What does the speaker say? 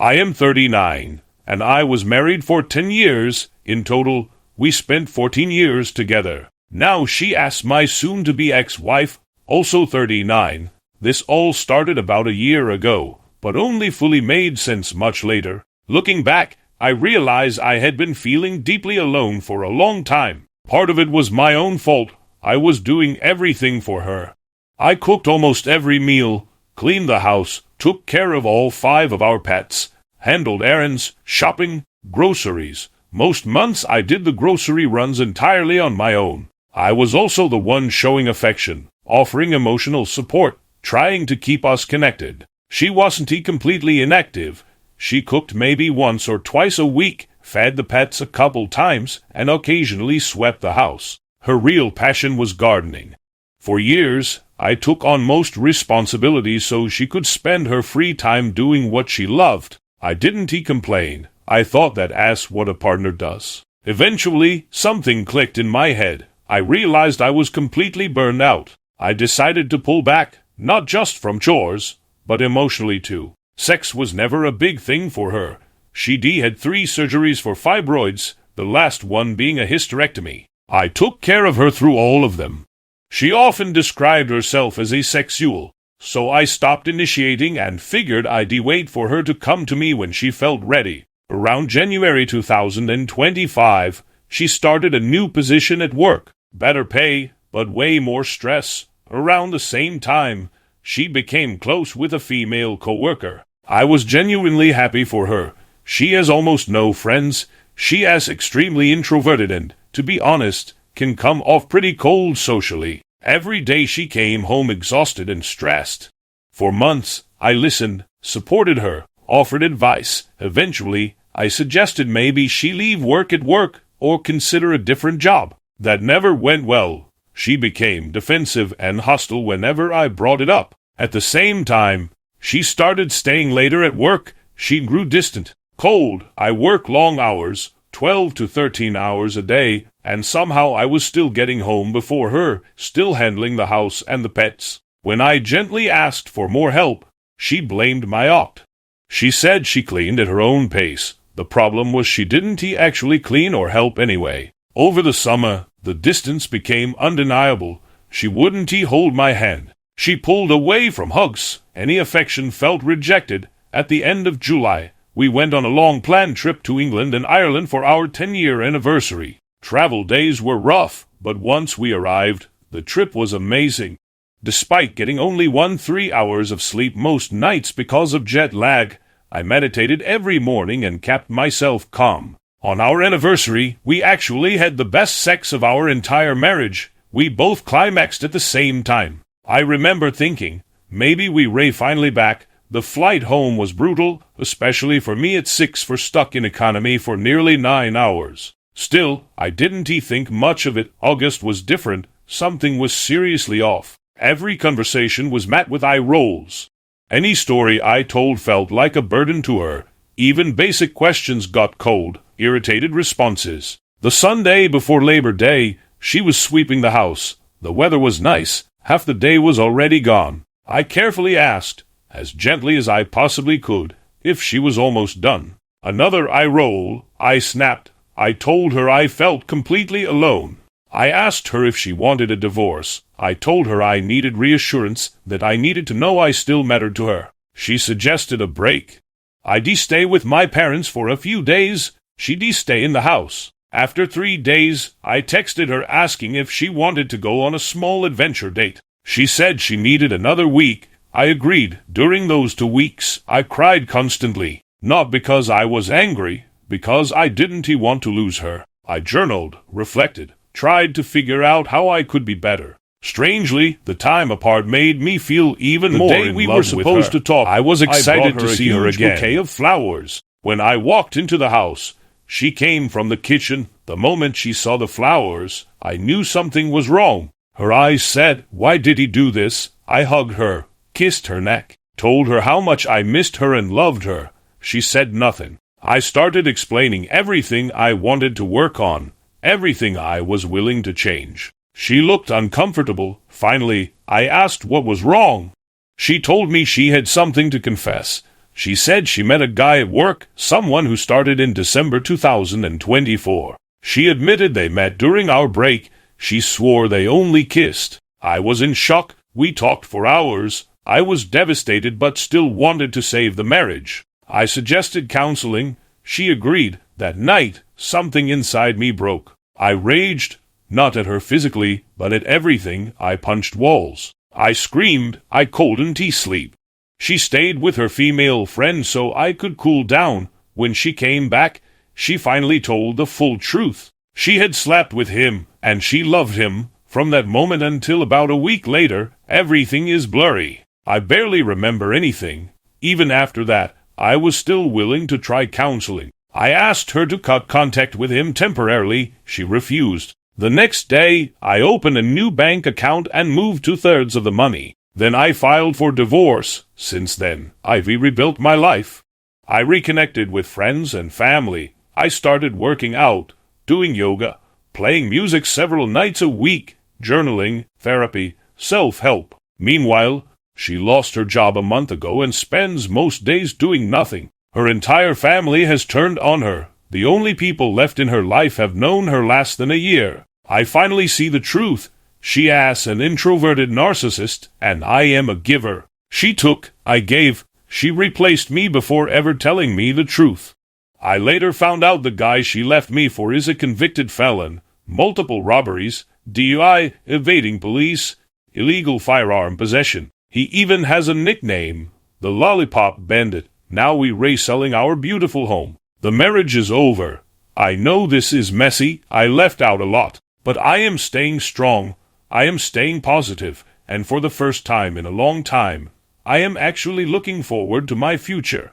I am 39, and I was married for 10 years. In total, we spent 14 years together. Now she asks my soon-to-be ex-wife, also 39. This all started about a year ago, but only fully made sense much later. Looking back, I realize I had been feeling deeply alone for a long time. Part of it was my own fault. I was doing everything for her. I cooked almost every meal, cleaned the house, took care of all 5 of our pets, handled errands, shopping, groceries. Most months I did the grocery runs entirely on my own. I was also the one showing affection, offering emotional support, trying to keep us connected. She wasn't completely inactive. She cooked maybe once or twice a week, fed the pets a couple times, and occasionally swept the house. Her real passion was gardening. For years, I took on most responsibilities so she could spend her free time doing what she loved. I didn't complain. I thought that's what a partner does. Eventually, something clicked in my head. I realized I was completely burned out. I decided to pull back, not just from chores, but emotionally too. Sex was never a big thing for her. She had 3 surgeries for fibroids, the last one being a hysterectomy. I took care of her through all of them. She often described herself as asexual, so I stopped initiating and figured I'd wait for her to come to me when she felt ready. Around January 2025, she started a new position at work. Better pay, but way more stress. Around the same time, she became close with a female coworker. I was genuinely happy for her. She has almost no friends. She is extremely introverted and, to be honest, can come off pretty cold socially. Every day she came home exhausted and stressed. For months, I listened, supported her, offered advice. Eventually, I suggested maybe she leave work at work or consider a different job. That never went well. She became defensive and hostile whenever I brought it up. At the same time, she started staying later at work. She grew distant, cold. I work long hours, 12 to 13 hours a day, and somehow I was still getting home before her, still handling the house and the pets. When I gently asked for more help, she blamed my aunt. She said she cleaned at her own pace. The problem was she didn't actually clean or help anyway. Over the summer, the distance became undeniable. She wouldn't hold my hand. She pulled away from hugs. Any affection felt rejected. At the end of July, we went on a long planned trip to England and Ireland for our 10-year anniversary. Travel days were rough, but once we arrived, the trip was amazing. Despite getting only 3 hours of sleep most nights because of jet lag, I meditated every morning and kept myself calm. On our anniversary, we actually had the best sex of our entire marriage. We both climaxed at the same time. I remember thinking, maybe we're finally back. The flight home was brutal, especially for me at 6 for stuck in economy for nearly 9 hours. Still, I didn't think much of it. August was different. Something was seriously off. Every conversation was met with eye rolls. Any story I told felt like a burden to her. Even basic questions got cold, irritated responses. The Sunday before Labor Day, she was sweeping the house. The weather was nice. Half the day was already gone. I carefully asked, as gently as I possibly could, if she was almost done. Another eye roll. I snapped. I told her I felt completely alone. I asked her if she wanted a divorce. I told her I needed reassurance, that I needed to know I still mattered to her. She suggested a break. I'd stay with my parents for a few days. She'd stay in the house. After 3 days, I texted her asking if she wanted to go on a small adventure date. She said she needed another week. I agreed. During those 2 weeks, I cried constantly. Not because I was angry, because I didn't want to lose her. I journaled, reflected, tried to figure out how I could be better. Strangely, the time apart made me feel even more in love with her. The day we were supposed to talk, I was excited to see her again. Bouquet of flowers. When I walked into the house, she came from the kitchen. The moment she saw the flowers, I knew something was wrong. Her eyes said, "Why did he do this?" I hugged her, kissed her neck, told her how much I missed her and loved her. She said nothing. I started explaining everything I wanted to work on, everything I was willing to change. She looked uncomfortable. Finally, I asked what was wrong. She told me she had something to confess. She said she met a guy at work, someone who started in December 2024. She admitted they met during our break. She swore they only kissed. I was in shock. We talked for hours. I was devastated but still wanted to save the marriage. I suggested counseling. She agreed. That night, something inside me broke. I raged, not at her physically, but at everything. I punched walls. I screamed. I couldn't sleep. She stayed with her female friend so I could cool down. When she came back, she finally told the full truth. She had slept with him, and she loved him. From that moment until about a week later, everything is blurry. I barely remember anything. Even after that, I was still willing to try counseling. I asked her to cut contact with him temporarily. She refused. The next day, I opened a new bank account and moved 2/3 of the money. Then I filed for divorce. Since then, I've rebuilt my life. I reconnected with friends and family. I started working out, doing yoga, playing music several nights a week, journaling, therapy, self-help. Meanwhile, she lost her job a month ago and spends most days doing nothing. Her entire family has turned on her. The only people left in her life have known her less than a year. I finally see the truth. She is an introverted narcissist, and I am a giver. She took, I gave. She replaced me before ever telling me the truth. I later found out the guy she left me for is a convicted felon. Multiple robberies, DUI, evading police, illegal firearm possession. He even has a nickname, the Lollipop Bandit. Now we reselling our beautiful home. The marriage is over. I know this is messy. I left out a lot. But I am staying strong. I am staying positive. And for the first time in a long time, I am actually looking forward to my future.